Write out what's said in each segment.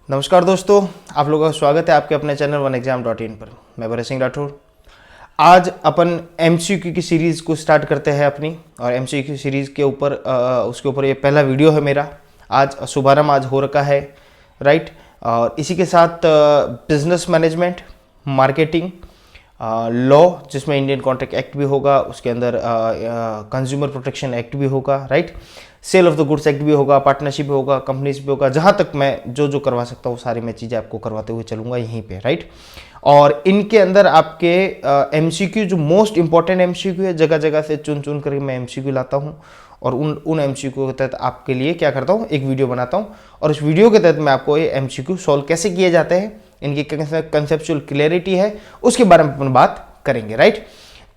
नमस्कार दोस्तों, आप लोगों का स्वागत है आपके अपने चैनल OneExam.in पर। मैं भरत सिंह राठौर। आज अपन MCQ की सीरीज़ को स्टार्ट करते हैं अपनी, और MCQ सीरीज़ के ऊपर उसके ऊपर ये पहला वीडियो है मेरा। आज शुभारंभ आज हो रखा है, राइट। और इसी के साथ बिजनेस मैनेजमेंट, मार्केटिंग, लॉ जिसमें इंडियन कॉन्ट्रैक्ट एक्ट भी होगा, उसके अंदर कंज्यूमर प्रोटेक्शन एक्ट भी होगा, right. Sale of the goods act भी होगा, पार्टनरशिप भी होगा, कंपनीज भी होगा। जहाँ तक मैं जो करवा सकता हूँ सारी मैं चीज़ें आपको करवाते हुए चलूँगा यहीं पे, राइट। और इनके अंदर आपके MCQ जो मोस्ट इंपॉर्टेंट MCQ है, जगह जगह से चुन चुन कर मैं MCQ लाता हूँ और उन MCQ के तहत आपके लिए क्या करता हूँ, एक वीडियो बनाता हूँ। और उस वीडियो के तहत मैं आपको ये MCQ सॉल्व कैसे किए जाते हैं, इनकी कंसेप्चुअल क्लैरिटी है, उसके बारे में अपन बात करेंगे, राइट।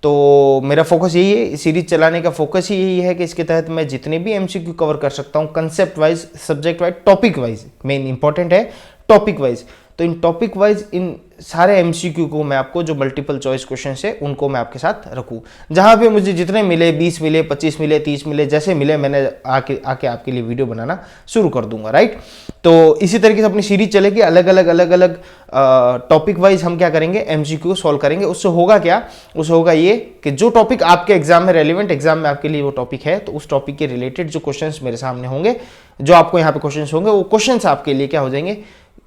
तो मेरा फोकस यही है, सीरीज चलाने का फोकस ही यही है कि इसके तहत मैं जितने भी MCQ कवर कर सकता हूँ, concept wise, subject wise, topic wise, main important है टॉपिक वाइज। तो इन टॉपिक वाइज इन सारे MCQ को मैं आपको जो मल्टीपल चॉइस क्वेश्चन है उनको मैं आपके साथ रखूँ। जहाँ पे मुझे जितने मिले, 20 मिले, 25 मिले, 30 मिले, जैसे मिले मैंने आके आपके लिए वीडियो बनाना शुरू कर दूंगा, राइट। तो इसी तरीके से अपनी सीरीज चलेगी, अलग अलग टॉपिक वाइज हम क्या करेंगे, MCQ को सॉल्व करेंगे। उससे होगा क्या, उससे होगा ये कि जो टॉपिक आपके एग्जाम में रेलिवेंट, एग्जाम में आपके लिए वो टॉपिक है, तो उस टॉपिक के रिलेटेड जो क्वेश्चंस मेरे सामने होंगे, जो आपको यहाँ पे क्वेश्चंस होंगे, वो क्वेश्चंस आपके लिए क्या हो जाएंगे,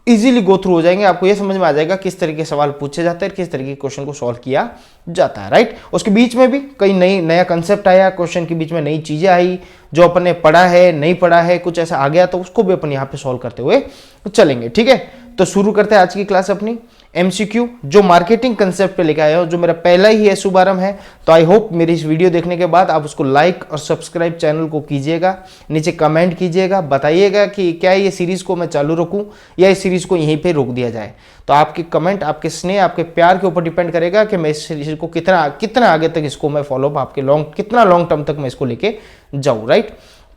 इजीली गो थ्रू हो जाएंगे। आपको ये समझ में आ जाएगा किस तरीके के सवाल पूछे जाते हैं, किस तरीके के क्वेश्चन को सॉल्व किया जाता है, राइट। उसके बीच में भी कई नया कंसेप्ट आया, क्वेश्चन के बीच में नई चीजें आई, जो अपन ने पढ़ा है, नहीं पढ़ा है, कुछ ऐसा आ गया, तो उसको भी अपन यहाँ पे सॉल्व करते हुए चलेंगे, ठीक है। तो शुरू करते हैं आज की क्लास अपनी। MCQ जो मार्केटिंग कंसेप्ट पे लेके आया हो, जो मेरा पहला ही है शुभारंभ है, तो आई होप मेरी इस वीडियो देखने के बाद आप उसको लाइक और सब्सक्राइब चैनल को कीजिएगा, नीचे कमेंट कीजिएगा, बताइएगा कि क्या ये सीरीज को मैं चालू रखूं या इस सीरीज को यहीं पे रोक दिया जाए। तो आपके कमेंट, आपके स्नेह, आपके प्यार के ऊपर डिपेंड करेगा कि मैं इस सीरीज को कितना आगे तक इसको मैं फॉलो अप, आपके कितना लॉन्ग टर्म तक मैं इसको लेके जाऊँ, राइट।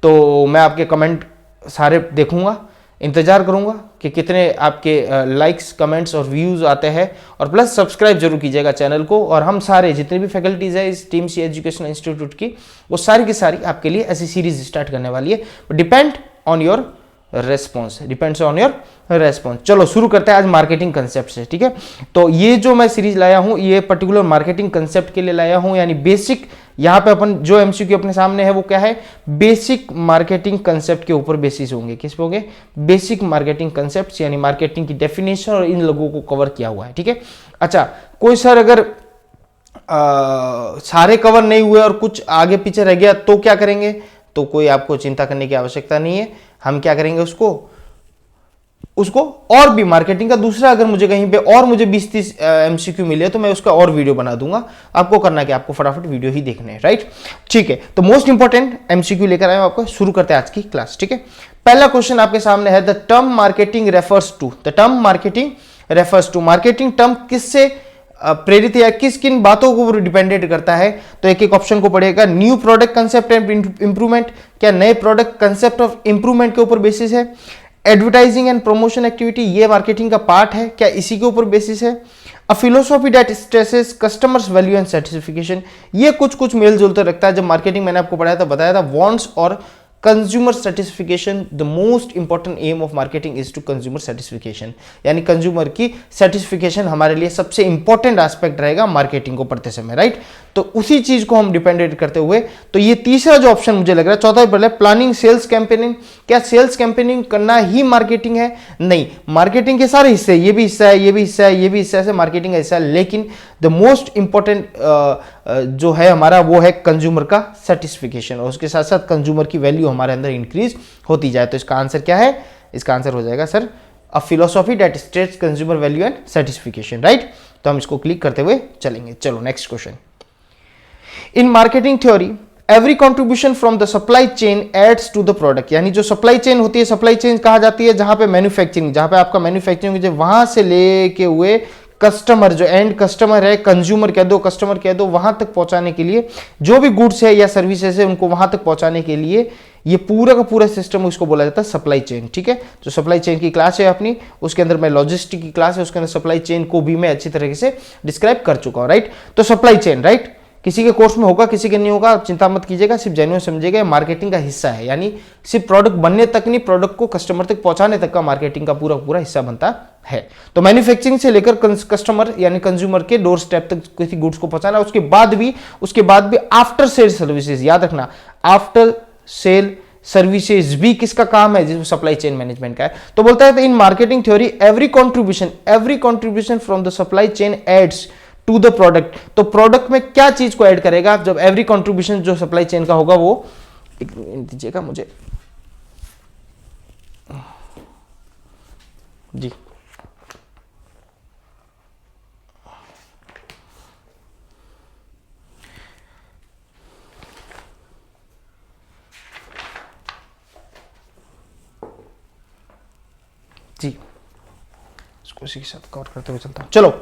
तो मैं आपके कमेंट सारे देखूंगा, इंतजार करूंगा कि कितने आपके लाइक्स, कमेंट्स और व्यूज आते हैं, और प्लस सब्सक्राइब जरूर कीजिएगा चैनल को। और हम सारे जितने भी फैकल्टीज है इस टीम सी एजुकेशन इंस्टीट्यूट की, वो सारी की सारी आपके लिए ऐसी सीरीज स्टार्ट करने वाली है। Depend on your response, depends on your response. चलो शुरू करते हैं आज मार्केटिंग कंसेप्ट से, ठीक है। तो ये जो मैं सीरीज लाया हूं, ये पर्टिकुलर मार्केटिंग कंसेप्ट के लिए लाया हूं, यानी बेसिक। यहाँ पे अपन जो MCQ अपने सामने है वो क्या है, बेसिक मार्केटिंग कंसेप्ट के ऊपर बेसिस होंगे। किस पे होंगे, बेसिक मार्केटिंग कंसेप्ट, यानी मार्केटिंग की डेफिनेशन और इन लोगों को कवर किया हुआ है, ठीक है। अच्छा, कोई सर अगर सारे कवर नहीं हुए और कुछ आगे पीछे रह गया तो क्या करेंगे, तो कोई आपको चिंता करने की आवश्यकता नहीं है। हम क्या करेंगे, उसको और भी मार्केटिंग का दूसरा, अगर मुझे कहीं पे और मुझे 20-30 MCQ मिले तो मैं उसका और वीडियो बना दूंगा। आपको करना है कि आपको फटाफट वीडियो ही देखने हैं, राइट, ठीक है। तो मोस्ट इंपॉर्टेंट MCQ लेकर आए आपको, शुरू करते हैं आज की क्लास, ठीक है। पहला क्वेश्चन आपके सामने है, the term marketing refers to, the term marketing refers to, marketing term किससे प्रेरित या किन बातों को डिपेंडेंट करता है। तो एक एक ऑप्शन को पढ़िएगा। New product concept and improvement, क्या नए प्रोडक्ट कंसेप्ट ऑफ इंप्रूवमेंट के ऊपर बेसिस है। एडवर्टाइजिंग एंड प्रमोशन एक्टिविटी, ये मार्केटिंग का पार्ट है, क्या इसी के ऊपर बेसिस है। A philosophy that stresses customers value and satisfaction, ये कुछ मेल जोल तो रखता है। जब मार्केटिंग मैंने आपको पढ़ाया था, बताया था वांट्स और consumer satisfaction, the most important aim of marketing is to consumer satisfaction, यानी कंज्यूमर की सेटिस्फिकेशन हमारे लिए सबसे इंपॉर्टेंट एस्पेक्ट रहेगा मार्केटिंग को पढ़ते समय, राइट। तो उसी चीज को हम डिपेंडेंट करते हुए, तो ये तीसरा जो ऑप्शन मुझे लग रहा है, चौथा पहले प्लानिंग सेल्स कैंपेनिंग, क्या सेल्स कैंपेनिंग करना ही मार्केटिंग है, नहीं, मार्केटिंग के सारे हिस्से, ये भी हिस्सा है, ये भी हिस्सा है, ये भी हिस्सा है, मार्केटिंग का हिस्सा है, लेकिन द मोस्ट इंपॉर्टेंट जो है हमारा वो है कंज्यूमर का सेटिस्फिकेशन, और उसके साथ साथ कंज्यूमर की वैल्यू हमारे अंदर इंक्रीज होती जाए। तो इसका आंसर क्या है, इसका आंसर हो जाएगा sir a philosophy that states consumer value and satisfaction, right. तो हम इसको क्लिक करते हुए चलेंगे। चलो next question. In marketing theory every contribution from the supply chain adds to the product, यानी जो सप्लाई चेन होती है, सप्लाई चेन कहा जाती है जहां पे मैन्युफैक्चरिंग, जहां पे आपका मैन्युफैक्चरिंग वहां से लेके हुए कस्टमर, जो एंड कस्टमर है, कंज्यूमर कह दो, कस्टमर कह दो, वहां तक पहुंचाने के लिए जो भी गुड्स है या सर्विसेज है उनको वहां तक पहुंचाने के लिए ये पूरा का पूरा सिस्टम उसको बोला जाता है सप्लाई चेन, ठीक है। जो सप्लाई चेन की क्लास है अपनी, उसके अंदर मैं लॉजिस्टिक की क्लास है, उसके अंदर सप्लाई चेन को भी मैं अच्छी तरीके से डिस्क्राइब कर चुका हूं, राइट। तो सप्लाई चेन, राइट, किसी के कोर्स में होगा, किसी के नहीं होगा, आप चिंता मत कीजिएगा, सिर्फ जेन्युइन समझिएगा, मार्केटिंग का हिस्सा है। यानी सिर्फ प्रोडक्ट बनने तक नहीं, प्रोडक्ट को कस्टमर तक पहुंचाने तक का मार्केटिंग का पूरा पूरा हिस्सा बनता है। तो मैन्युफैक्चरिंग से लेकर कस्टमर यानी कंज्यूमर के डोर स्टेप तक किसी गुड्स को पहुंचाना, उसके बाद भी आफ्टर सेल सर्विसेज, याद रखना आफ्टर सेल सर्विसेज भी किसका काम है, जिसमें सप्लाई चेन मैनेजमेंट का है। तो बोलता है in marketing theory every contribution from the supply chain adds to the product. तो प्रोडक्ट में क्या चीज को ऐड करेगा, जब एवरी कंट्रीब्यूशन जो सप्लाई चेन का होगा वो, एक मिनट दीजिएगा मुझे जी, जी इसको इसी के साथ कवर करते हुए चलता हूं। चलो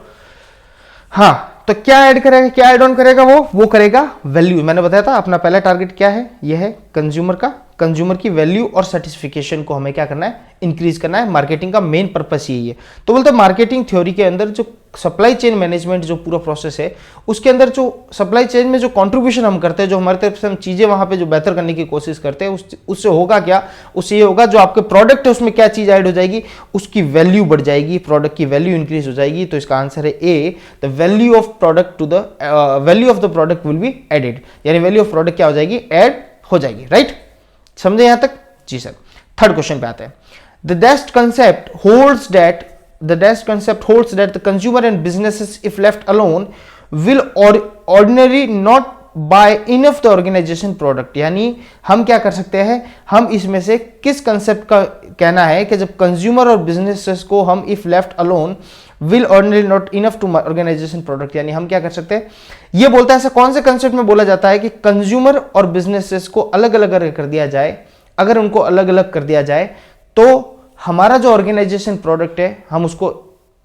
हाँ, तो क्या ऐड करेगा, क्या ऐड ऑन करेगा, वो करेगा वैल्यू। मैंने बताया था अपना पहला टारगेट क्या है, यह है कंज्यूमर की वैल्यू और सर्टिफिकेशन को हमें क्या करना है, इंक्रीज करना है। मार्केटिंग का मेन पर्पस यही है। तो बोलते हैं मार्केटिंग थ्योरी के अंदर जो सप्लाई चेन मैनेजमेंट जो पूरा प्रोसेस है, उसके अंदर जो सप्लाई चेन में जो कंट्रीब्यूशन हम करते हैं, जो हमारे तरफ से हम चीजें वहां पे जो बेहतर करने की कोशिश करते हैं, उससे होगा क्या, उससे ये होगा जो आपके प्रोडक्ट है उसमें क्या चीज ऐड हो जाएगी, उसकी वैल्यू बढ़ जाएगी, प्रोडक्ट की वैल्यू इंक्रीज हो जाएगी। तो इसका आंसर है A, the value of product to the value of the product will be added, यानी वैल्यू ऑफ प्रोडक्ट क्या हो जाएगी, ऐड हो जाएगी। राइट, समझे यहां तक जी सर। थर्ड क्वेश्चन पे आते हैं। The dash concept holds that the consumer and businesses if left alone will ordinarily not buy enough the organization product। यानी हम क्या कर सकते हैं, हम इसमें से किस कंसेप्ट का कहना है कि जब कंज्यूमर और बिजनेसेस को हम if left alone will ordinary not enough to organisation product, यानी हम क्या कर सकते हैं, ये बोलता है ऐसा कौन से कंसेप्ट में बोला जाता है कि कंज्यूमर और बिजनेसेस को अलग अलग अगर कर दिया जाए, अगर उनको अलग अलग कर दिया जाए तो हमारा जो ऑर्गेनाइजेशन प्रोडक्ट है हम उसको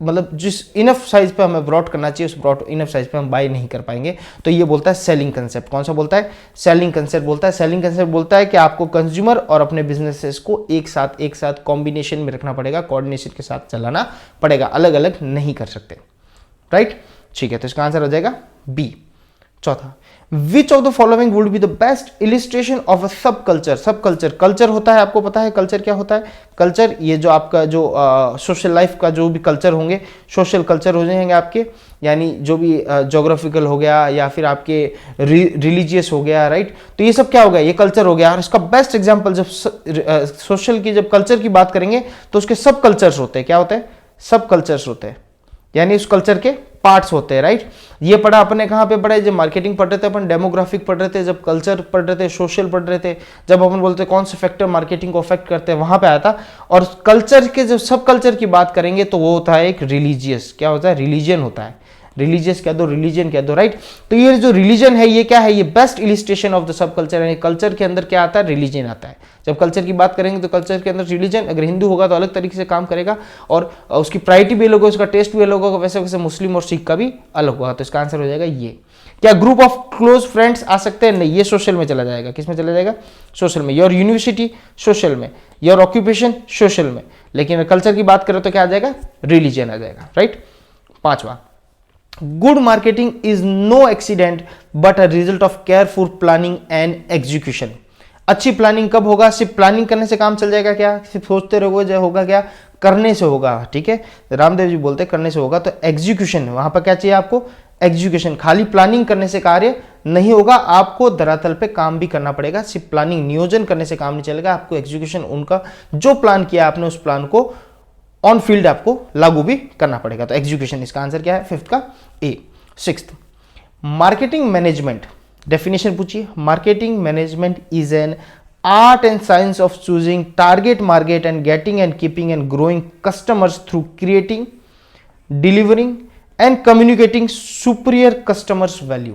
मतलब जिस इनफ साइज पे हमें ब्रॉड करना चाहिए उस ब्रॉड इनफ साइज पे हम बाय नहीं कर पाएंगे। तो ये बोलता है सेलिंग कंसेप्ट। कौन सा बोलता है, सेलिंग कंसेप्ट बोलता है। सेलिंग कंसेप्ट बोलता है कि आपको कंज्यूमर और अपने बिजनेसेस को एक साथ कॉम्बिनेशन में रखना पड़ेगा, कोऑर्डिनेशन के साथ चलाना पड़ेगा, अलग अलग नहीं कर सकते। राइट, ठीक है, तो इसका आंसर हो जाएगा बी। चौथा, विच of the following would be the best illustration of a सब कल्चर। सब कल्चर होता है, आपको पता है कल्चर क्या होता है। कल्चर ये जो आपका जो सोशल लाइफ का जो भी कल्चर होंगे, सोशल कल्चर हो जाएंगे आपके, यानी जो भी जोग्राफिकल हो गया या फिर आपके रिलीजियस हो गया। राइट, तो ये सब क्या हो गया, ये कल्चर हो गया। और इसका बेस्ट एग्जाम्पल जब सोशल की जब कल्चर की बात करेंगे तो उसके सब कल्चर्स होते हैं। क्या होते हैं, सब कल्चर्स होते हैं, यानी उस कल्चर के पार्ट्स होते हैं। राइट, ये पढ़ा अपने कहाँ पे पढ़े, जब मार्केटिंग पढ़ रहे थे अपन, डेमोग्राफिक पढ़ रहे थे, जब कल्चर पढ़ रहे थे, सोशल पढ़ रहे थे, जब अपन बोलते हैं कौन से फैक्टर मार्केटिंग को अफेक्ट करते हैं, वहां पे आया था। और कल्चर के जब सब कल्चर की बात करेंगे तो वो होता है एक रिलीजियस, क्या होता है, रिलीजन होता है। रिलीजियस कह दो, रिलीजन कह दो। राइट, तो ये जो रिलीजन है ये क्या है, ये best illustration of the sub culture है। कल्चर के अंदर क्या आता है, रिलीजन आता है। जब कल्चर की बात करेंगे तो कल्चर के अंदर रिलीजन, अगर हिंदू होगा तो अलग तरीके से काम करेगा और उसकी प्रायोरिटी भी अलग होगा, उसका टेस्ट भी अलग होगा, वैसे वैसे मुस्लिम और सिख का भी अलग होगा। तो इसका आंसर हो जाएगा ये। क्या ग्रुप ऑफ क्लोज फ्रेंड्स आ सकते हैं, नहीं, ये सोशल में चला जाएगा। किस में चला जाएगा, सोशल में। योर यूनिवर्सिटी सोशल में, योर ऑक्यूपेशन सोशल में, लेकिन कल्चर की बात करें तो क्या आ जाएगा, रिलीजन आ जाएगा। राइट, पांचवा, good marketing is no accident but a result of careful planning and execution. अच्छी प्लानिंग कब होगा, सिर्फ प्लानिंग करने से काम चल जाएगा क्या, सिर्फ सोचते रहोगे जो होगा क्या, करने से होगा। ठीक है, रामदेव जी बोलते हैं करने से होगा। तो एग्जीक्यूशन, वहां पर क्या चाहिए आपको, एग्जीक्यूशन। खाली प्लानिंग करने से कार्य नहीं होगा, आपको धरातल पे काम भी करना पड़ेगा। सिर्फ प्लानिंग नियोजन करने से काम नहीं चलेगा, आपको एग्जीक्यूशन, उनका जो प्लान किया आपने उस प्लान को ऑन फील्ड आपको लागू भी करना पड़ेगा। तो एग्जीक्यूशन, इसका आंसर क्या है, फिफ्थ का ए। सिक्स्थ, मार्केटिंग मैनेजमेंट डेफिनेशन पूछिए। Marketing management is an art and science of choosing target market and getting and keeping and growing customers through creating, delivering and communicating superior customers value.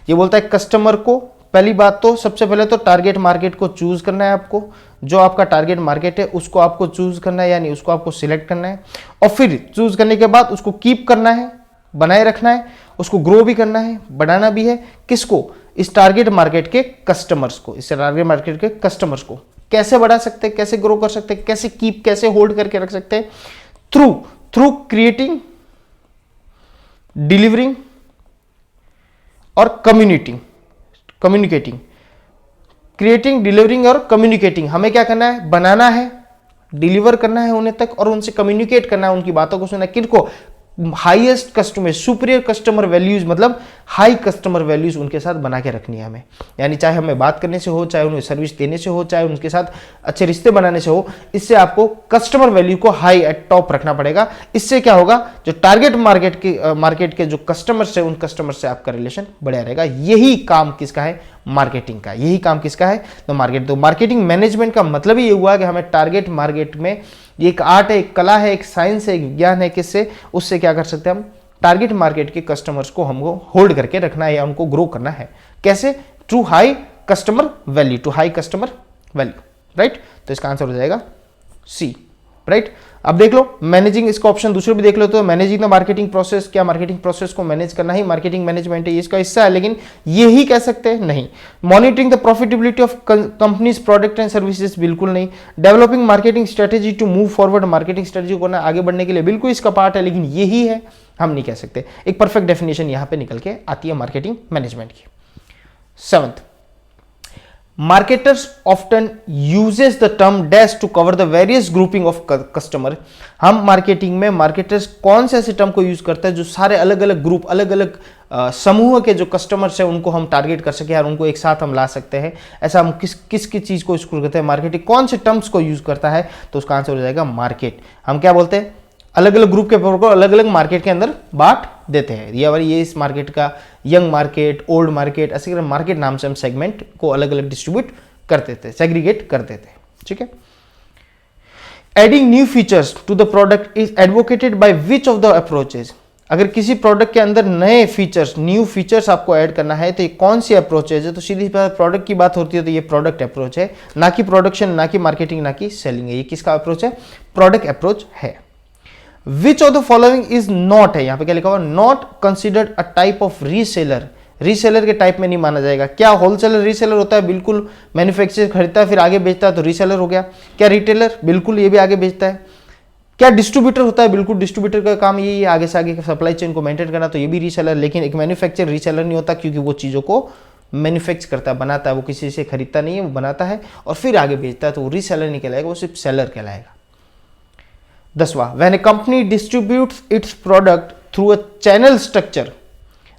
ये बोलता है customer को, पहली बात तो सबसे पहले तो टारगेट मार्केट को चूज करना है आपको, जो आपका टारगेट मार्केट है उसको आपको चूज करना है, यानी उसको आपको सिलेक्ट करना है। और फिर चूज करने के बाद उसको कीप करना है, बनाए रखना है, उसको ग्रो भी करना है, बढ़ाना भी है। किसको, इस टारगेट मार्केट के कस्टमर्स को। इस टारगेट मार्केट के कस्टमर्स को कैसे बढ़ा सकते हैं, कैसे ग्रो कर सकते हैं, कैसे कीप, कैसे होल्ड करके रख सकते हैं, थ्रू क्रिएटिंग, डिलीवरिंग और कम्युनिकेटिंग, क्रिएटिंग, डिलीवरिंग और कम्युनिकेटिंग। हमें क्या करना है, बनाना है, डिलीवर करना है उन्हें तक, और उनसे कम्युनिकेट करना है, उनकी बातों को सुनना है। किनको, highest customer, superior customer values, मतलब हाई कस्टमर वैल्यूज उनके साथ बना के रखनी है हमें। यानी चाहे हमें बात करने से हो, चाहे उन्हें सर्विस देने से हो, चाहे उनके साथ अच्छे रिश्ते बनाने से हो, इससे आपको कस्टमर वैल्यू को हाई एट टॉप रखना पड़ेगा। इससे क्या होगा, जो टारगेट मार्केट के जो कस्टमर्स है, उन कस्टमर से आपका रिलेशन बढ़िया रहेगा। यही काम किसका है, मार्केटिंग का। यही काम किसका है, तो मार्केटिंग मैनेजमेंट का मतलब ही ये हुआ कि हमें टारगेट मार्केट में, ये एक आर्ट है, एक कला है, एक साइंस है, एक विज्ञान है, किससे, उससे क्या कर सकते हैं हम, टारगेट मार्केट के कस्टमर्स को हमको होल्ड करके रखना है या उनको ग्रो करना है। कैसे, through high customer value, to high customer value, right. तो इसका आंसर हो जाएगा सी, राइट। अब देख लो मैनेजिंग, इसका ऑप्शन दूसरे भी देख लो, तो मैनेजिंग द मार्केटिंग प्रोसेस, क्या मार्केटिंग प्रोसेस को मैनेज करना ही मार्केटिंग मैनेजमेंट है, इसका हिस्सा है, लेकिन ये ही कह सकते हैं नहीं। Monitoring the profitability of companies product and services, बिल्कुल नहीं। Developing marketing strategy to move forward, marketing strategy को ना आगे बढ़ने के लिए, बिल्कुल इसका पार्ट है, लेकिन यही है, हम नहीं कह सकते। एक परफेक्ट डेफिनेशन यहां पे निकल के आती है मार्केटिंग मैनेजमेंट की। 7th, marketers often uses the term dash to cover the various grouping of customer। हम मार्केटिंग में मार्केटर्स कौन से ऐसे टर्म को यूज करते हैं जो सारे अलग अलग ग्रुप, अलग अलग समूह के जो कस्टमर्स हैं उनको हम टारगेट कर सके और उनको एक साथ हम ला सकते हैं। ऐसा हम किस चीज को यूज करते हैं, मार्केटिंग कौन से टर्म्स को यूज करता है, तो उसका आंसर हो जाएगा मार्केट। हम क्या बोलते हैं, अलग अलग ग्रुप के को अलग अलग मार्केट के अंदर बांट देते हैं। ये इस मार्केट का यंग मार्केट, ओल्ड मार्केट, ऐसे करके मार्केट नाम से हम सेगमेंट को अलग अलग डिस्ट्रीब्यूट कर देते हैं, सेग्रीगेट कर देते हैं, ठीक है। Adding new features to the product is advocated by which of the approaches. अगर किसी प्रोडक्ट के अंदर नए फीचर्स, न्यू फीचर्स आपको ऐड करना है तो ये कौन सी अप्रोचेज है, तो सीधी बात प्रोडक्ट की बात होती है तो ये प्रोडक्ट अप्रोच है, ना कि प्रोडक्शन, ना कि मार्केटिंग, ना कि सेलिंग है। ये किसका अप्रोच है, प्रोडक्ट अप्रोच है। Which of the following is not, है यहां पे क्या लिखा हुआ, not considered a type of reseller. Reseller के टाइप में नहीं माना जाएगा। क्या होलसेलर रीसेलर होता है, बिल्कुल, मैन्युफैक्चरर खरीदता है फिर आगे बेचता है तो रीसेलर हो गया। क्या रिटेलर, बिल्कुल ये भी आगे बेचता है। क्या डिस्ट्रीब्यूटर होता है, बिल्कुल डिस्ट्रीब्यूटर का काम यही है, आगे से आगे सप्लाई चेन को मेंटेन करना, तो ये भी रीसेलर। लेकिन एक मैन्युफैक्चरर रीसेलर नहीं होता, क्योंकि वो चीज़ों को मैन्युफैक्चर करता है, बनाता है, वो किसी से खरीदता नहीं है, वो बनाता है और फिर आगे बेचता है, तो वो रीसेलर नहीं कहलाएगा, वो सिर्फ सेलर कहलाएगा। 10वां, when a company distributes its product through a channel structure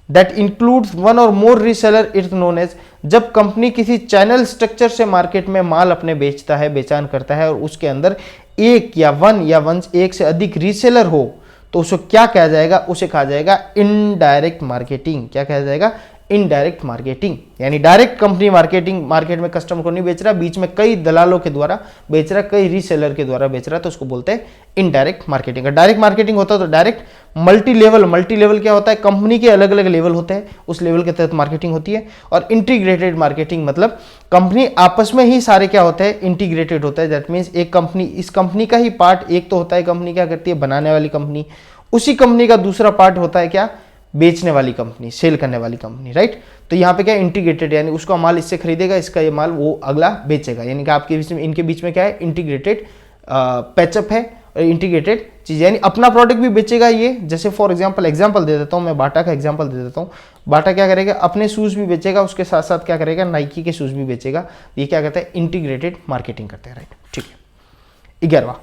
that includes one or more reseller, it's known as. जब कंपनी किसी चैनल स्ट्रक्चर से मार्केट में माल अपने बेचता है, बेचान करता है, और उसके अंदर एक से अधिक रीसेलर हो, तो उसको क्या कहा जाएगा, उसे कहा जाएगा इनडायरेक्ट मार्केटिंग। क्या कहा जाएगा, इनडायरेक्ट मार्केटिंग। यानी डायरेक्ट कंपनी मार्केट में कस्टमर को नहीं बेच रहा, बीच में कई दलालों के द्वारा बेच रहा, कई रीसेलर के द्वारा बेच रहा, तो उसको बोलते हैं इनडायरेक्ट मार्केटिंग। डायरेक्ट मार्केटिंग होता है तो डायरेक्ट मल्टी लेवल क्या होता है, कंपनी के अलग अलग लेवल होते हैं, उस लेवल के तहत मार्केटिंग होती है। और इंटीग्रेटेड मार्केटिंग मतलब कंपनी आपस में ही सारे क्या होते हैं, इंटीग्रेटेड होता है। दैट मीन्स एक कंपनी, इस कंपनी का ही पार्ट एक तो होता है, कंपनी क्या करती है, बनाने वाली कंपनी, उसी कंपनी का दूसरा पार्ट होता है क्या, बेचने वाली कंपनी, सेल करने वाली कंपनी, राइट। तो यहाँ पे क्या इंटीग्रेटेड, यानी उसका माल इससे खरीदेगा, इसका ये माल वो अगला बेचेगा, यानी कि आपके बीच में, इनके बीच में क्या है, इंटीग्रेटेड पैचअप है, इंटीग्रेटेड चीज, यानी अपना प्रोडक्ट भी बेचेगा ये। जैसे फॉर एग्जांपल दे देता हूँ मैं, बाटा का एग्जांपल दे देता हूँ। बाटा क्या करेगा, अपने शूज भी बेचेगा, उसके साथ साथ क्या करेगा, नाइकी के शूज भी बेचेगा। ये क्या कहते हैं, इंटीग्रेटेड मार्केटिंग करते हैं, राइट, ठीक है। 11वां,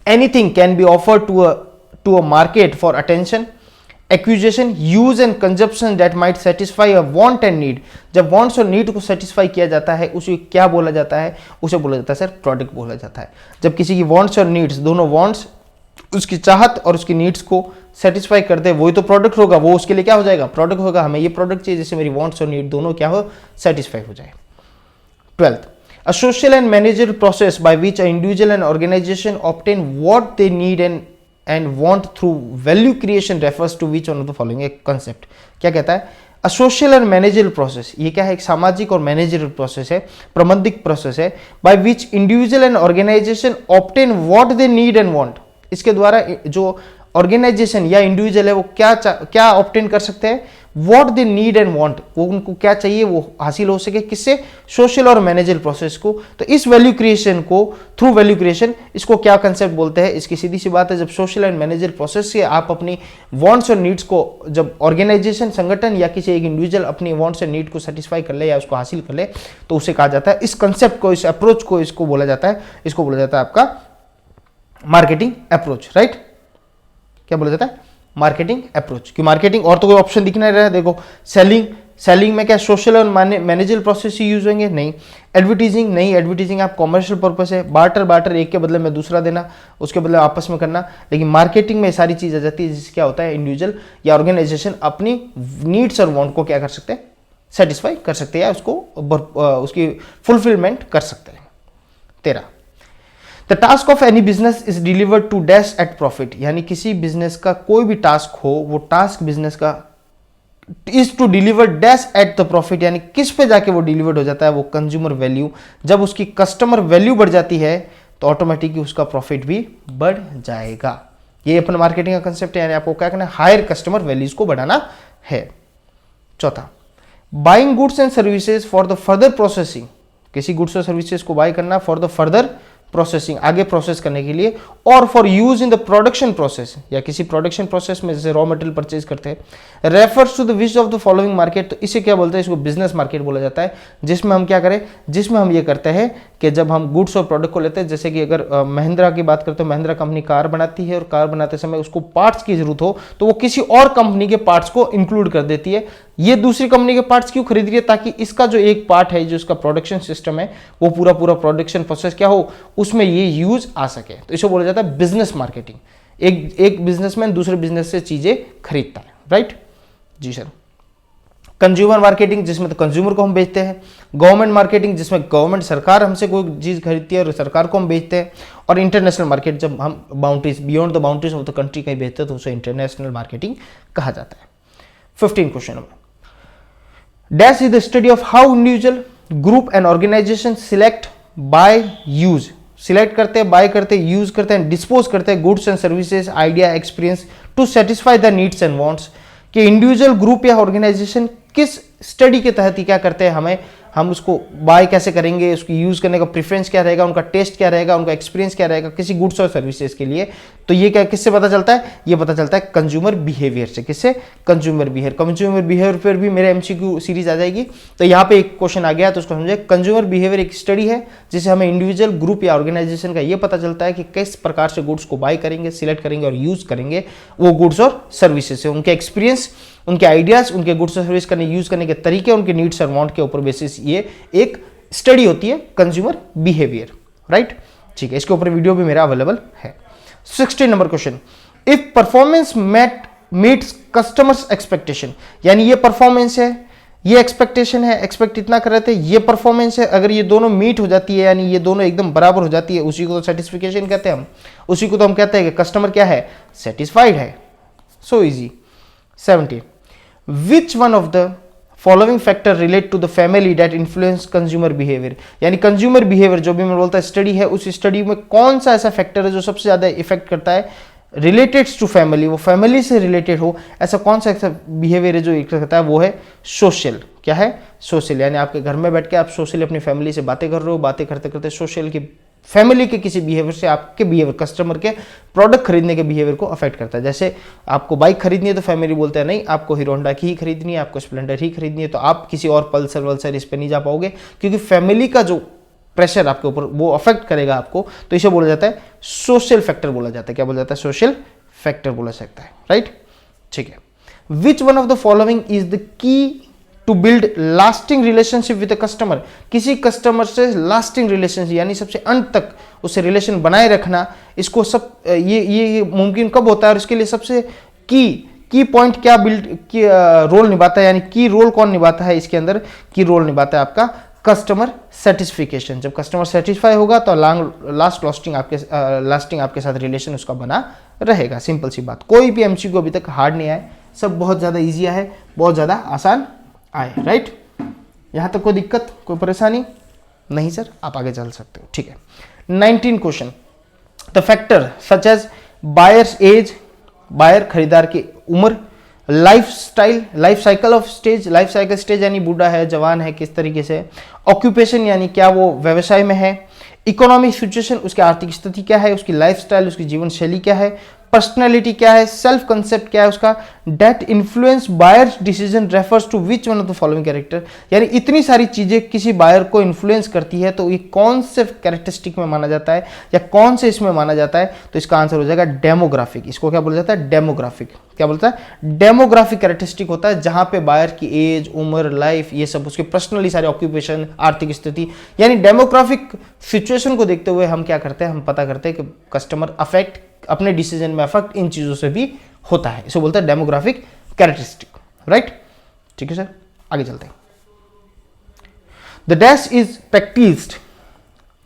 anything can be offered to a market for attention, acquisition, use and consumption that might satisfy a want and need. जब वांट्स और नीड को सेटिस्फाई किया जाता है, उसे क्या बोला जाता है, उसे बोला जाता है सर प्रोडक्ट बोला जाता है। जब किसी की वांट्स और नीड्स, दोनों वांट्स, उसकी चाहत और उसकी नीड्स को सेटिस्फाई करते हैं, वही तो प्रोडक्ट होगा, वो उसके लिए क्या हो जाएगा, प्रोडक्ट होगा। हमें ये प्रोडक्ट चाहिए जैसे मेरी वांट्स और नीड दोनों क्या हो, सेटिस्फाई हो जाए। 12th, a social and managerial process by which an individual and organization obtain what they need and want through value creation refers to which one of the following, एक concept क्या कहता है, a social and managerial process, ये क्या है, एक सामाजिक और मैनेजरियल प्रोसेस है, प्रबंधिक प्रोसेस है, by which individual and organization obtain what they need and want। इसके द्वारा जो ऑर्गेनाइजेशन या इंडिविजुअल है वो क्या ऑब्टेन कर सकते हैं, what they need and want, वो उनको क्या चाहिए वो हासिल हो सके, किससे, सोशल और मैनेजर प्रोसेस को। तो इस वैल्यू क्रिएशन को, थ्रू वैल्यू क्रिएशन, इसको क्या कंसेप्ट बोलते हैं? इसकी सीधी सी बात है, जब सोशल एंड मैनेजर प्रोसेस से आप अपनी वांट्स और नीड्स को, जब ऑर्गेनाइजेशन, संगठन या किसी एक इंडिविजुअल अपनी वांट्स एंड नीड को सेटिस्फाई कर ले या उसको हासिल कर ले, तो उसे कहा जाता है, इस कंसेप्ट को, इस अप्रोच को, इसको बोला जाता है, इसको बोला जाता है आपका मार्केटिंग अप्रोच, राइट? क्या बोला जाता है? Marketing approach. कि मार्केटिंग और तो कोई ऑप्शन दिख नहीं रहा है, देखो सेलिंग में क्या सोशल और मैनेजर प्रोसेस ही यूज होंगे? नहीं। एडवर्टीजिंग नहीं, एडवर्टीजिंग आप कॉमर्शियल पर्पस है। बार्टर एक के बदले में दूसरा देना, उसके बदले आपस में करना। लेकिन मार्केटिंग में सारी चीज आ जाती है, जिससे क्या होता है, इंडिविजुअल या ऑर्गेनाइजेशन अपनी नीड्स और वांट को क्या कर सकते हैं, सेटिस्फाई कर सकते हैं, या उसको उसकी फुलफिलमेंट कर सकते हैं। 13, the task of any business is delivered to dash at profit, यानी किसी बिजनेस का कोई भी टास्क हो, वो टास्क बिजनेस का is to deliver dash at the profit, यानी किस पे जाके वो डिलीवर्ड हो जाता है, वो कंज्यूमर वैल्यू। जब उसकी कस्टमर वैल्यू बढ़ जाती है तो ऑटोमेटिकली उसका प्रॉफिट भी बढ़ जाएगा। ये अपना मार्केटिंग का कंसेप्ट है, यानी आपको क्या करना है, हायर कस्टमर वैल्यूज को बढ़ाना है। चौथा, buying goods and services for the further processing, किसी गुड्स और सर्विसेज को बाय करना फॉर द फर्दर प्रोसेसिंग, आगे प्रोसेस करने के लिए, और for use in the production process, या किसी प्रोडक्शन प्रोसेस में जैसे रॉ मटेरियल परचेज करते हैं। Refers to the which of the following market, तो इसे क्या बोलते हैं, इसको बिजनेस मार्केट बोला जाता है, जिसमें हम क्या करें, जिसमें हम ये करते हैं कि जब हम गुड्स और प्रोडक्ट को लेते हैं, जैसे कि अगर महिंद्रा की बात करते हो, महिंद्रा कंपनी कार बनाती है और कार बनाते समय उसको पार्ट्स की जरूरत हो तो वो किसी और कंपनी के पार्ट्स को इंक्लूड कर देती है। ये दूसरी कंपनी के पार्ट्स क्यों खरीद रही है? ताकि इसका जो एक पार्ट है, जो इसका प्रोडक्शन सिस्टम है, वो पूरा प्रोडक्शन प्रोसेस क्या हो, उसमें ये यूज आ सके। तो इसे बोला जाता है बिजनेस मार्केटिंग। एक बिजनेसमैन दूसरे बिजनेस से चीजें खरीदता है, राइट जी सर। कंज्यूमर मार्केटिंग, जिसमें तो कंज्यूमर को हम बेचते हैं। गवर्नमेंट मार्केटिंग, जिसमें गवर्नमेंट, सरकार हमसे कोई चीज खरीदती है और सरकार को हम बेचते हैं। और इंटरनेशनल मार्केट, जब हम boundaries, beyond the boundaries of the country कहीं बेचते हैं तो उसे इंटरनेशनल मार्केटिंग कहा जाता है। 15 question number, dash is the study of how individual, group and organisation select, buy, use, select करते हैं, बाय करते हैं, यूज करते हैं, डिस्पोज करते हैं goods and services, idea, experience to satisfy the needs and wants. कि इंडिविजुअल, ग्रुप या ऑर्गेनाइजेशन किस स्टडी के तहत ही क्या करते हैं, हम उसको बाय कैसे करेंगे, उसकी यूज करने का प्रेफरेंस क्या रहेगा, उनका टेस्ट क्या रहेगा, उनका एक्सपीरियंस क्या रहेगा किसी गुड्स और सर्विसेज के लिए। तो ये क्या, किससे पता चलता है? ये पता चलता है कंज्यूमर बिहेवियर से। किससे? Consumer behaviour. कंज्यूमर बिहेवियर पर भी मेरे एमसीक्यू सीरीज आ जाएगी। तो यहाँ पे एक क्वेश्चन आ गया तो उसको समझे। कंज्यूमर बिहेवियर एक स्टडी है जिसे हमें इंडिविजुअल, ग्रुप या ऑर्गेनाइजेशन का ये पता चलता है कि किस प्रकार से गुड्स को बाय करेंगे, सिलेक्ट करेंगे और यूज करेंगे वो गुड्स और सर्विसेज से। उनके एक्सपीरियंस, उनके आइडियाज, उनके गुड्स और सर्विस करने, यूज करने के तरीके, उनके नीड्स और वांट के ऊपर बेसिस ये एक स्टडी होती है कंज्यूमर बिहेवियर, राइट। ठीक है, इसके ऊपर वीडियो भी मेरा अवेलेबल है। 16 number question, if performance meets customers expectation, यानी ये परफॉर्मेंस है, ये एक्सपेक्टेशन है, एक्सपेक्ट इतना कर रहे थे, ये परफॉर्मेंस है, अगर ये दोनों मीट हो जाती है, यानी ये दोनों एकदम बराबर हो जाती है, उसी को तो सेटिस्फिकेशन कहते हैं हम। उसी को तो हम कहते हैं कि कस्टमर क्या है, सेटिस्फाइड है। So easy. 17, which one of the following factor relate to the family that influence consumer behavior, यानी कंज्यूमर बिहेवियर जो भी मैं बोलता है स्टडी है, उस स्टडी में कौन सा ऐसा फैक्टर है जो सबसे ज्यादा इफेक्ट करता है, रिलेटेड टू फैमिली, वो फैमिली से रिलेटेड हो, ऐसा कौन सा ऐसा बिहेवियर है जो इफेक्ट करता है, वो है सोशल। क्या है? सोशल, यानी आपके घर में बैठ के आप सोशली अपनी फैमिली से बातें कर रहे हो, बातें करते करते सोशल की फैमिली के किसी बिहेवियर से आपके बिहेवियर, कस्टमर के प्रोडक्ट खरीदने के बिहेवियर को अफेक्ट करता है। जैसे आपको बाइक खरीदनी है तो फैमिली बोलते हैं नहीं, आपको हीरो होंडा की ही खरीदनी है, आपको स्प्लेंडर ही खरीदनी है, तो आप किसी और पल्सर वल्सर इस पर नहीं जा पाओगे, क्योंकि फैमिली का जो प्रेशर आपके ऊपर वो अफेक्ट करेगा आपको। तो इसे बोला जाता है सोशल फैक्टर बोला जाता है। क्या बोला जाता है? सोशल फैक्टर बोला सकता है, राइट। ठीक है, which one of the following is the key to build lasting relationship with customer, किसी कस्टमर से लास्टिंग रिलेशनशिप, यानी सबसे अंत तक उससे रिलेशन बनाए रखना, इसको सब ये मुमकिन कब होता है और इसके लिए सबसे की पॉइंट क्या बिल्ड की रोल निभाता है, यानी की रोल कौन निभाता है इसके अंदर? की रोल निभाता है आपका कस्टमर सेटिस्फिकेशन। जब कस्टमर सेटिस्फाई होगा तो लास्टिंग आपके साथ रिलेशन उसका बना रहेगा। सिंपल सी बात, कोई भी एमसीक्यू अभी तक हार्ड नहीं आए, सब बहुत ज्यादा ईजी है, बहुत ज्यादा आसान आए, राइट। यहां तक कोई दिक्कत, कोई परेशानी नहीं सर, आप आगे चल सकते हो। ठीक है, 19 question, the factor such as buyer's age, buyer खरीदार की उम्र, life cycle of stage, life cycle stage यानी बूढ़ा है, जवान है, किस तरीके से। ऑक्यूपेशन यानी क्या वो व्यवसाय में है। इकोनॉमिक सिचुएशन, उसकी आर्थिक स्थिति क्या है, उसकी लाइफस्टाइल, उसकी जीवन शैली क्या है। पर्सनैलिटी क्या है, सेल्फ कंसेप्ट क्या है उसका। That influence buyers decision refers to which one of the following character, यानी इतनी सारी चीजें किसी बायर को इन्फ्लुएंस करती है तो ये कौन से कैरेक्टरिस्टिक में माना जाता है या कौन से इसमें माना जाता है, तो इसका आंसर हो जाएगा डेमोग्राफिक। इसको क्या बोला जाता है, डेमोग्राफिक। क्या बोलता है, डेमोग्राफिक कैरेक्टरिस्टिक होता है जहां पे बायर की एज, उम्र, लाइफ, ये सब, उसके पर्सनली सारे ऑक्यूपेशन, आर्थिक स्थिति, यानी डेमोग्राफिक सिचुएशन को देखते हुए हम क्या करते हैं, हम पता करते हैं कि कस्टमर अफेक्ट, अपने डिसीजन में अफेक्ट इन चीजों से भी होता है। इसे बोलते हैं डेमोग्राफिक कैरेक्टरिस्टिक, राइट। ठीक है सर, आगे चलते हैं। The dash is practised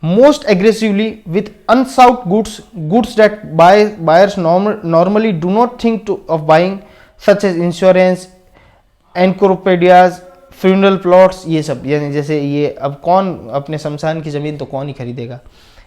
most aggressively with unsought goods that buyers normally do not think of buying, such as insurance, encyclopedias, funeral plots, ये सब। यानी जैसे ये, अब कौन अपने शमशान की ज़मीन तो कौन ही खरीदेगा,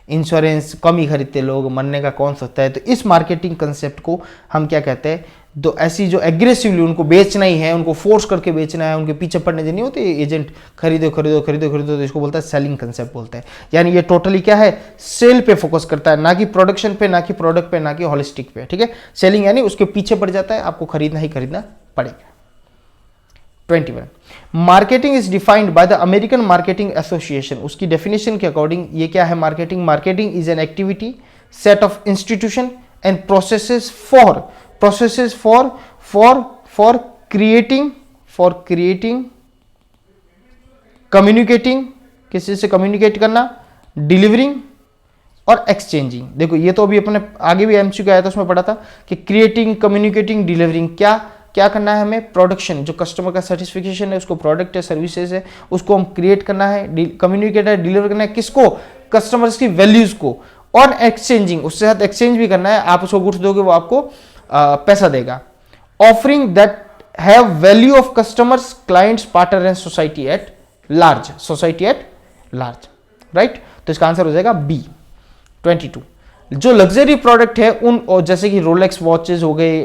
इंश्योरेंस कम ही खरीदते लोग, मरने का कौन सोचता है। तो इस मार्केटिंग कंसेप्ट को हम क्या कहते हैं, तो ऐसी जो एग्रेसिवली उनको बेचना ही है, उनको फोर्स करके बेचना है, उनके पीछे पड़ने जो नहीं होते एजेंट, खरीदो खरीदो खरीदो खरीदो, तो इसको बोलता है सेलिंग कंसेप्ट बोलते हैं। यानी ये टोटली क्या है, सेल पे फोकस करता है, ना कि प्रोडक्शन पे, ना कि प्रोडक्ट पे, ना कि होलिस्टिक पे। ठीक है, सेलिंग यानी उसके पीछे पड़ जाता है, आपको खरीदना ही खरीदना पड़ेगा। 21 marketing is defined by the American marketing association. उसकी डेफिनेशन के अकॉर्डिंग ये क्या है marketing, marketing is an activity, set of institution and processes for creating communicating, किसी से कम्युनिकेट करना, डिलीवरिंग और एक्सचेंजिंग। देखो ये तो अभी अपने आगे भी एमसीक्यू आया था, उसमें पढ़ा था कि क्रिएटिंग, कम्युनिकेटिंग, डिलीवरिंग, क्या करना है हमें, प्रोडक्शन, जो कस्टमर का सेटिस्फिकेशन है, उसको प्रोडक्ट है, सर्विसेज है, उसको हम क्रिएट करना है, कम्युनिकेट है, डिलीवर करना है, किसको, कस्टमर्स की वैल्यूज को, और एक्सचेंजिंग, उसके साथ एक्सचेंज भी करना है, आप उसको गुड्स दोगे वो आपको पैसा देगा। Offering that have value of customers, clients, partner and society at large, right. तो इसका आंसर हो जाएगा बी 22। जो लग्जरी प्रोडक्ट है उन, और जैसे कि रोलेक्स वॉचेस हो गए,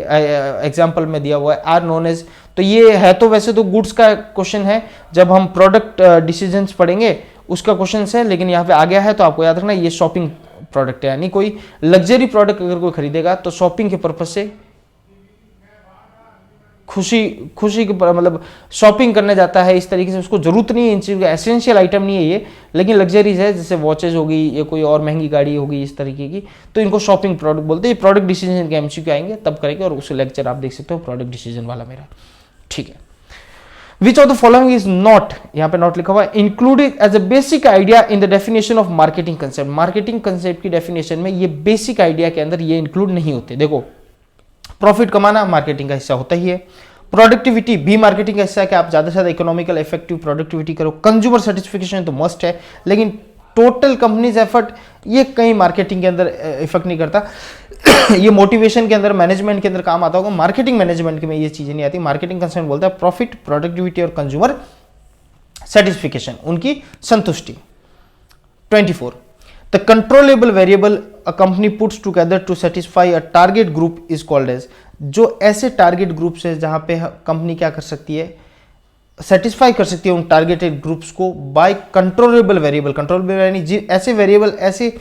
एग्जांपल में दिया हुआ है, आर नोन एज, तो ये है तो वैसे तो गुड्स का क्वेश्चन है, जब हम प्रोडक्ट डिसीजंस पढ़ेंगे उसका क्वेश्चन है, लेकिन यहाँ पे आ गया है तो आपको याद रखना ये शॉपिंग प्रोडक्ट है। यानी कोई लग्जरी प्रोडक्ट अगर कोई खरीदेगा तो शॉपिंग के पर्पज से, खुशी के मतलब शॉपिंग करने जाता है, इस तरीके से उसको जरूरत नहीं है इन चीज़ों का, एसेंशियल आइटम नहीं है ये, लेकिन लग्जरीज है, जैसे वॉचेज होगी या कोई और महंगी गाड़ी होगी इस तरीके की, तो इनको शॉपिंग प्रोडक्ट बोलते हैं। प्रोडक्ट डिसीजन के एमसीक्यू आएंगे तब करेंगे, और उस लेक्चर आप देख सकते हो प्रोडक्ट डिसीजन वाला मेरा। ठीक है, which of the following is not, यहाँ पे नॉट लिखा हुआ है, included as a basic idea in the definition of marketing concept. Marketing concept की डेफिनेशन में ये बेसिक आइडिया के अंदर ये इंक्लूड नहीं होते। देखो, प्रॉफिट कमाना मार्केटिंग का हिस्सा होता ही है, प्रोडक्टिविटी भी मार्केटिंग का हिस्सा है कि आप ज्यादा से ज्यादा इकोनॉमिकल इफेक्टिव प्रोडक्टिविटी करो, कंज्यूमर सेटिस्फिकेशन तो मस्ट है, लेकिन टोटल कंपनीज एफर्ट ये कहीं मार्केटिंग के अंदर इफेक्ट नहीं करता। ये मोटिवेशन के अंदर, मैनेजमेंट के अंदर काम आता होगा, मार्केटिंग मैनेजमेंट में ये चीजें नहीं आती। मार्केटिंग कंसर्न बोलता है प्रॉफिट, प्रोडक्टिविटी और कंज्यूमर सेटिस्फिकेशन, उनकी संतुष्टि। 24 the controllable variable a company puts together to satisfy a target group is called as. जो ऐसे टारगेट ग्रुप्स है जहां पे कंपनी क्या कर सकती है, सेटिस्फाई कर सकती है उन टारगेटेड ग्रुप्स को बाय कंट्रोलेबल वेरिएबल। कंट्रोलेबल यानी ऐसे वेरिएबल, ऐसी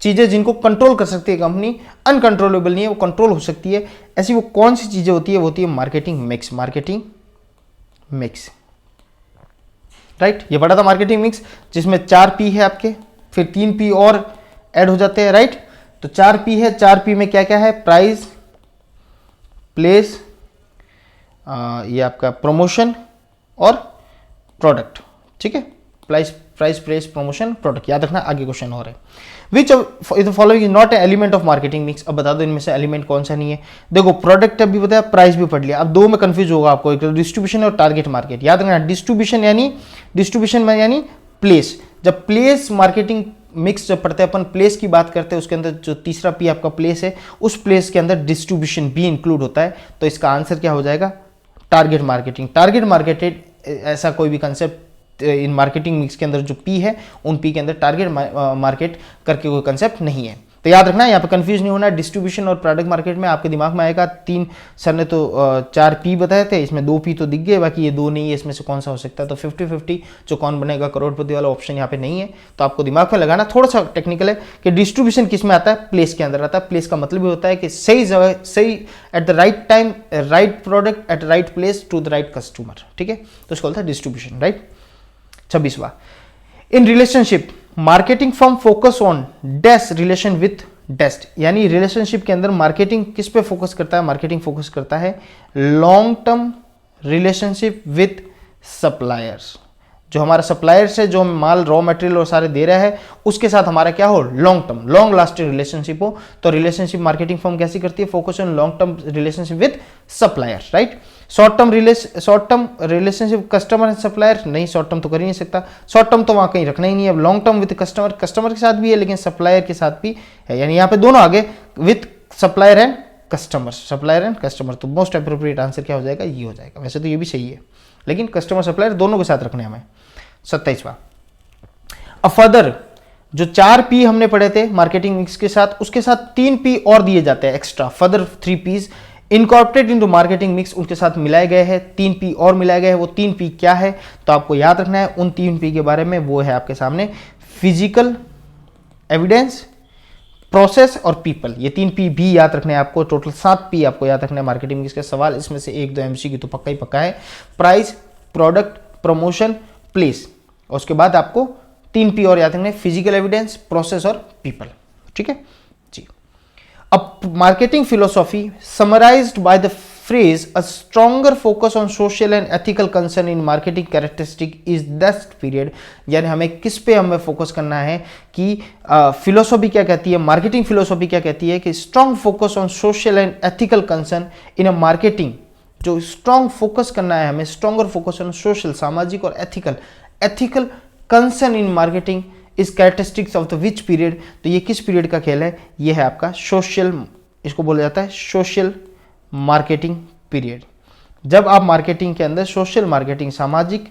चीजें जिनको कंट्रोल कर सकती है कंपनी, अनकंट्रोलेबल नहीं है, वो कंट्रोल हो सकती है। ऐसी वो कौन सी चीजें होती है, वो होती है मार्केटिंग मिक्स, राइट। ये पढ़ा था मार्केटिंग मिक्स, जिसमें 4 P है आपके, फिर 3 P और ऐड हो जाते हैं, राइट। तो 4 P है, 4 P में क्या क्या है, प्राइस, प्लेस, ये आपका प्रमोशन और प्रोडक्ट। ठीक है, प्राइस प्लेस प्रमोशन प्रोडक्ट, याद रखना, आगे क्वेश्चन हो रहे हैं। विच of the following is not a element of marketing mix. अब बता दो इनमें से एलिमेंट कौन सा नहीं है। देखो, प्रोडक्ट अभी बताया, प्राइस भी पढ़ लिया, अब दो में कंफ्यूज होगा आपको, एक डिस्ट्रीब्यूशन और टारगेट मार्केट। याद रखना, डिस्ट्रीब्यूशन में यानी प्लेस। जब प्लेस मार्केटिंग मिक्स जब पढ़ते हैं अपन, प्लेस की बात करते हैं, उसके अंदर जो तीसरा पी आपका प्लेस है, उस प्लेस के अंदर डिस्ट्रीब्यूशन भी इंक्लूड होता है। तो इसका आंसर क्या हो जाएगा, टारगेट मार्केटिंग। टारगेट मार्केटेड ऐसा कोई भी कंसेप्ट इन मार्केटिंग मिक्स के अंदर जो पी है, उन पी के अंदर टारगेट मार्केट करके कोई कंसेप्ट नहीं है। तो याद रखना, यहाँ पे कंफ्यूज नहीं होना। डिस्ट्रीब्यूशन और प्रोडक्ट मार्केट में आपके दिमाग में आएगा 3, सर ने तो 4 पी बताए थे, इसमें 2 पी तो दिख गए, बाकी ये 2 नहीं है, इसमें से कौन सा हो सकता है। तो 50-50 जो कौन बनेगा करोड़पति वाला ऑप्शन यहाँ पे नहीं है। तो आपको दिमाग में लगाना थोड़ा सा टेक्निकल है कि डिस्ट्रीब्यूशन किस में आता है, प्लेस के अंदर आता है। प्लेस का मतलब ये होता है कि सही जगह, सही at the right time, right product at right place to the right customer, ठीक है। तो उसको बोलता है डिस्ट्रीब्यूशन, राइट। 26वां, in relationship marketing firm focus on dash relation with dash, यानी रिलेशनशिप के अंदर मार्केटिंग किस पे फोकस करता है, मार्केटिंग फोकस करता है long term relationship with suppliers. जो हमारा सप्लायर्स है, जो हम माल रॉ मटेरियल और सारे दे रहा है, उसके साथ हमारा क्या हो, long term, long lasting relationship हो। तो रिलेशनशिप मार्केटिंग फर्म कैसी करती है, focus on long term relationship with suppliers, right. Short term relationship customer and supplier, नहीं, शॉर्ट टर्म तो कर ही नहीं सकता, शॉर्ट टर्म तो वहां कहीं रखना ही नहीं है। Long term with customer, customer के साथ भी है लेकिन सप्लायर के साथ भी है, यानी यहाँ पे दोनों आगे, with supplier and customer, supplier and customer. तो मोस्ट अप्रोप्रिएट आंसर क्या हो जाएगा, ये हो जाएगा। वैसे तो ये भी सही है, लेकिन कस्टमर सप्लायर दोनों के साथ रखने हमें। 27वां, अ फर्दर, जो 4 पी हमने पढ़े थे मार्केटिंग मिक्स के साथ, उसके साथ 3 पी और दिए जाते हैं extra, further 3 Ps incorporate into marketing mix, उनके साथ मिलाए गए हैं, 3 पी और मिलाए गए हैं। वो 3 पी क्या है, तो आपको याद रखना है उन 3 पी के बारे में। वो है आपके सामने फिजिकल एविडेंस, प्रोसेस और पीपल। ये 3 पी भी याद रखने हैं आपको। टोटल 7 पी आपको याद रखना है मार्केटिंग मिक्स का सवाल। इसमें से 1-2 एमसीक्यू तो पक्का ही पक्का है। प्राइस, प्रोडक्ट, प्रमोशन, प्लेस, और उसके बाद आपको 3 पी और याद रखने, फिजिकल एविडेंस, प्रोसेस और पीपल, ठीक है जी। अब marketing philosophy summarised by the phrase a stronger focus on social and ethical concern in marketing characteristic is that period, यानी हमें किस पे हमें फोकस करना है कि फिलोसॉफी क्या कहती है, मार्केटिंग फिलोसॉफी क्या कहती है कि strong focus on social and ethical concern in a marketing. जो स्ट्रॉन्ग फोकस करना है हमें, स्ट्रॉन्गर फोकस ऑन सोशल, सामाजिक और ethical concern in marketing is characteristics of the which period. तो ये किस पीरियड का खेल है, ये है आपका सोशल, इसको बोला जाता है सोशल मार्केटिंग पीरियड। जब आप मार्केटिंग के अंदर सोशल मार्केटिंग, सामाजिक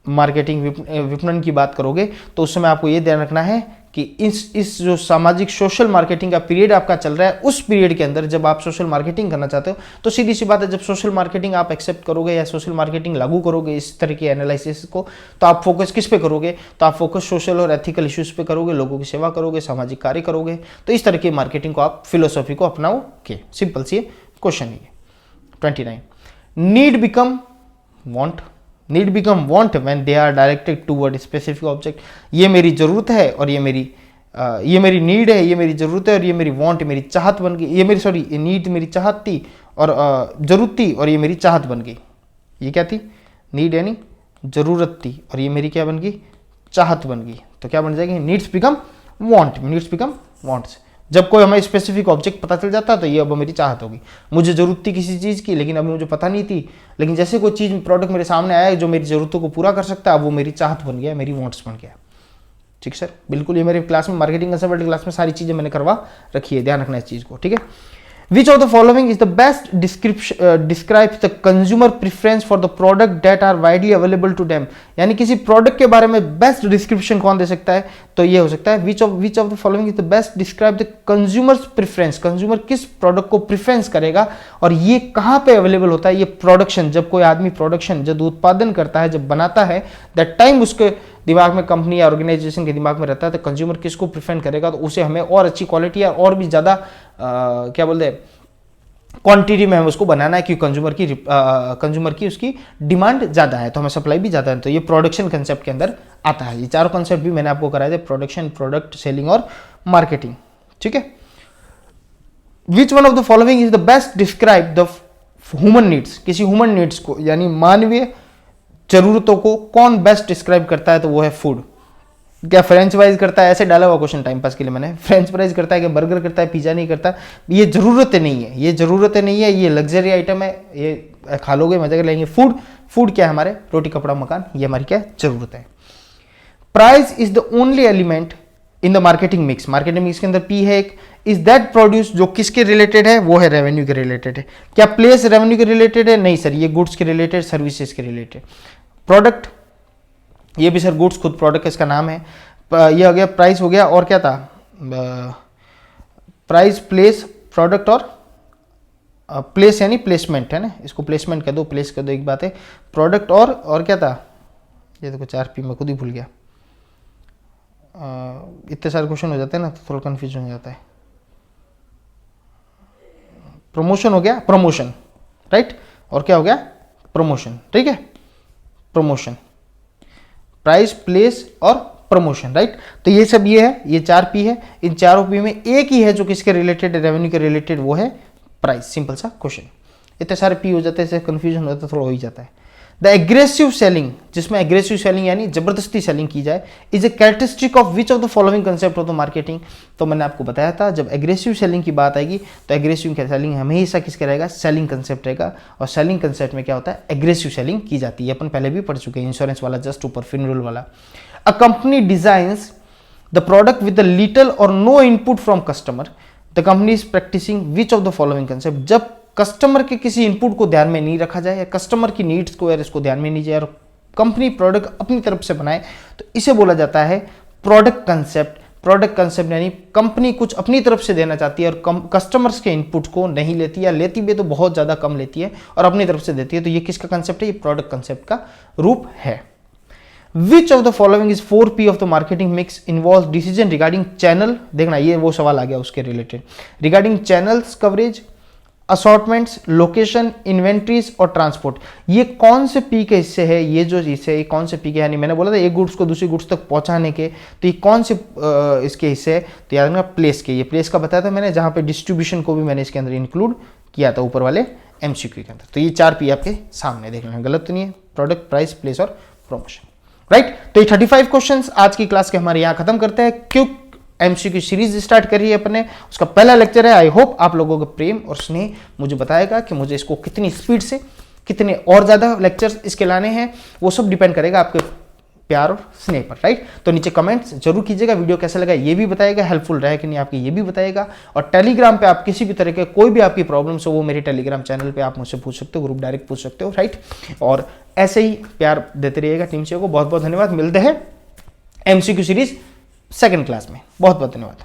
मार्केटिंग, विपणन की बात करोगे, तो उस समय आपको ये ध्यान रखना है कि इस जो सामाजिक सोशल मार्केटिंग का पीरियड आपका चल रहा है, उस पीरियड के अंदर जब आप सोशल मार्केटिंग करना चाहते हो, तो सीधी सी बात है, जब सोशल मार्केटिंग आप एक्सेप्ट करोगे या सोशल मार्केटिंग लागू करोगे इस तरह के एनालिसिस को, तो आप फोकस किस पे करोगे, तो आप फोकस सोशल और एथिकल इश्यूज पे करोगे, लोगों की सेवा करोगे, सामाजिक कार्य करोगे। तो इस तरह की मार्केटिंग को आप फिलोसॉफी को अपनाओगे। सिंपल सी क्वेश्चन है। 29, need become want, need become want when they are directed toward specific object. ये मेरी जरूरत है और ये मेरी नीड है, ये मेरी जरूरत है और ये मेरी वांट, मेरी चाहत बन गई। ये मेरी सॉरी ये नीड मेरी चाहत थी और जरूरत थी और ये मेरी चाहत बन गई। ये क्या थी, नीड यानी जरूरत थी और ये मेरी क्या बन गई, चाहत बन गई। तो क्या बन जाएगी, needs become want, needs become wants. जब कोई हमें स्पेसिफिक ऑब्जेक्ट पता चल जाता है तो ये अब मेरी चाहत होगी। मुझे जरूरत थी किसी चीज़ की लेकिन अभी मुझे पता नहीं थी, लेकिन जैसे कोई चीज़ प्रोडक्ट मेरे सामने आया जो मेरी ज़रूरतों को पूरा कर सकता है, अब वो मेरी चाहत बन गया, मेरी वांट्स बन गया। ठीक सर, बिल्कुल। ये मेरे क्लास में मार्केटिंग कंसल्टेंट क्लास में सारी चीज़ें मैंने करवा रखी है, ध्यान रखना इस चीज़ को, ठीक है। Which of the following is the best describes the consumer preference for the product that are widely available to them। यानी किसी प्रोडक्ट के बारे में बेस्ट डिस्क्रिप्शन कौन दे सकता है, तो ये हो सकता है which of the following is the best describe the consumer's preference। Consumer किस प्रोडक्ट को प्रिफरेंस करेगा और ये कहाँ पे अवेलेबल होता है, ये प्रोडक्शन, जब कोई आदमी प्रोडक्शन, जब उत्पादन करता है, जब बनाता है, दैट टाइम उसके दिमाग में, कंपनी या ऑर्गेनाइजेशन के दिमाग में रहता है, तो कंज्यूमर किसको प्रिफर करेगा, तो उसे हमें और अच्छी क्वालिटी और भी ज़्यादा क्या बोलते हैं क्वांटिटी में हमें उसको बनाना है, क्योंकि कंज्यूमर की उसकी डिमांड ज़्यादा है तो हमें सप्लाई भी ज़्यादा है। तो ये प्रोडक्शन कंसेप्ट के अंदर आता है। ये चारों कंसेप्ट भी मैंने आपको कराए थे, प्रोडक्शन, प्रोडक्ट, सेलिंग और मार्केटिंग, ठीक है। Which one of the following is the best describe the human needs. किसी ह्यूमन नीड्स को यानी मानवीय जरूरतों को कौन बेस्ट डिस्क्राइब करता है, तो वो है फूड। क्या फ्रेंच फ्राइज करता है, ऐसे डाला हुआ क्वेश्चन टाइम पास के लिए मैंने, फ्रेंच फ्राइज करता है कि बर्गर करता है, पिज्जा नहीं करता। ये जरूरतें नहीं है, ये जरूरतें नहीं है, ये लग्जरी आइटम है, ये खा लोगे मजा कर लेंगे। फूड क्या है हमारे, रोटी कपड़ा मकान, ये हमारी क्या जरूरत है। Price is the only element in the marketing mix. Marketing mix के अंदर पी है एक, इज दैट प्रोड्यूस, जो किसके रिलेटेड है, वो है रेवेन्यू के रिलेटेड है। क्या प्लेस रेवेन्यू के रिलेटेड है, नहीं सर, ये गुड्स के रिलेटेड, सर्विसेज के रिलेटेड। प्रोडक्ट, ये भी सर गुड्स खुद प्रोडक्ट इसका नाम है। ये हो गया, प्राइस हो गया, और क्या था, प्राइस, प्लेस, प्रोडक्ट और प्लेस यानी प्लेसमेंट है ना, इसको प्लेसमेंट कह दो, प्लेस कह दो, एक बात है। प्रोडक्ट और क्या था, ये देखो 4P मैं खुद ही भूल गया। इतने सारे क्वेश्चन हो जाते हैं ना तो थोड़ा कन्फ्यूजन हो जाता है। प्रमोशन हो गया, प्रमोशन, राइट, और क्या हो गया, प्रमोशन, ठीक है, प्रमोशन, प्राइस, प्लेस और प्रमोशन, राइट। तो ये सब ये है, ये 4P है। इन चारों P में एक ही है जो किसके रिलेटेड, रेवेन्यू के रिलेटेड, वो है प्राइस। सिंपल सा क्वेश्चन। इतने सारे P हो जाते हैं, इससे कंफ्यूजन होता है, थोड़ा हो ही जाता है। द एग्रेसिव सेलिंग, जिसमें एग्रेसिव सेलिंग यानी जबरदस्ती सेलिंग की जाए, is a characteristic of which of the following concept of the marketing. तो मैंने आपको बताया था जब एग्रेसिव सेलिंग की बात आएगी तो एग्रेसिव सेलिंग हमेशा किसका रहेगा, सेलिंग कंसेप्ट रहेगा। और सेलिंग कंसेप्ट में क्या होता है, एग्रेसिव सेलिंग की जाती है। अपन पहले भी पढ़ चुके हैं, इंश्योरेंस वाला जस्ट ऊपर, फ्यूनरल वाला। A company designs the product with little or no input from customer, the company is practicing which of the following concept. जब कस्टमर के किसी इनपुट को ध्यान में नहीं रखा जाए, या कस्टमर की नीड्स को यार इसको ध्यान में नहीं जाए, और कंपनी प्रोडक्ट अपनी तरफ से बनाए, तो इसे बोला जाता है प्रोडक्ट कंसेप्ट। प्रोडक्ट कंसेप्ट यानी कंपनी कुछ अपनी तरफ से देना चाहती है और कस्टमर्स के इनपुट को नहीं लेती, या लेती भी तो बहुत ज़्यादा कम लेती है और अपनी तरफ से देती है। तो ये किसका कंसेप्ट है, ये प्रोडक्ट कंसेप्ट का रूप है। Which of the following is 4P of the marketing mix involves decision regarding channel, देखना ये वो सवाल आ गया उसके related, regarding channels coverage, assortments, location, inventories और ट्रांसपोर्ट। ये कौन से P के हिस्से है, ये जो हिस्से है कौन से P के, यानी मैंने बोला था एक गुड्स को दूसरी गुड्स तक पहुंचाने के, तो ये कौन से इसके हिस्से है, तो याद रखना प्लेस के। ये प्लेस का बताया था मैंने, जहां पे डिस्ट्रीब्यूशन को भी मैंने इसके अंदर इंक्लूड किया था ऊपर वाले MCQ के अंदर। तो ये 4P आपके सामने देख लेना, गलत तो नहीं है, प्रोडक्ट, प्राइस, प्लेस और प्रमोशन, राइट। तो ये 35 क्वेश्चंस आज की क्लास के हमारे यहाँ खत्म करते हैं। क्यों MCQ सीरीज स्टार्ट करी है अपने, उसका पहला लेक्चर है। आई होप आप लोगों का प्रेम और स्नेह मुझे बताएगा कि मुझे इसको कितनी स्पीड से, कितने और ज़्यादा लेक्चर्स इसके लाने हैं, वो सब डिपेंड करेगा आपके प्यार और स्नेह पर, राइट। तो नीचे कमेंट्स जरूर कीजिएगा, वीडियो कैसा लगा ये भी बताइएगा, हेल्पफुल रहा कि नहीं आपकी ये भी बताइएगा। और टेलीग्राम पे आप किसी भी तरह के कोई भी आपकी प्रॉब्लम्स हो वो मेरे टेलीग्राम चैनल पे आप मुझसे पूछ सकते हो, ग्रुप डायरेक्ट पूछ सकते हो, राइट। और ऐसे ही प्यार देते रहिएगा टीम से को। बहुत बहुत धन्यवाद, मिलते हैं MCQ सीरीज सेकंड क्लास में। बहुत बहुत धन्यवाद।